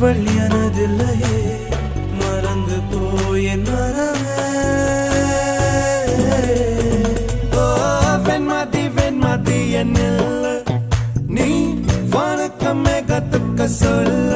அவள் எனதில்லையே மறந்து போய் என் மனமே வெண்மதி என்னில்லை நீ வணக்கமே கத்துக்க சொல்ல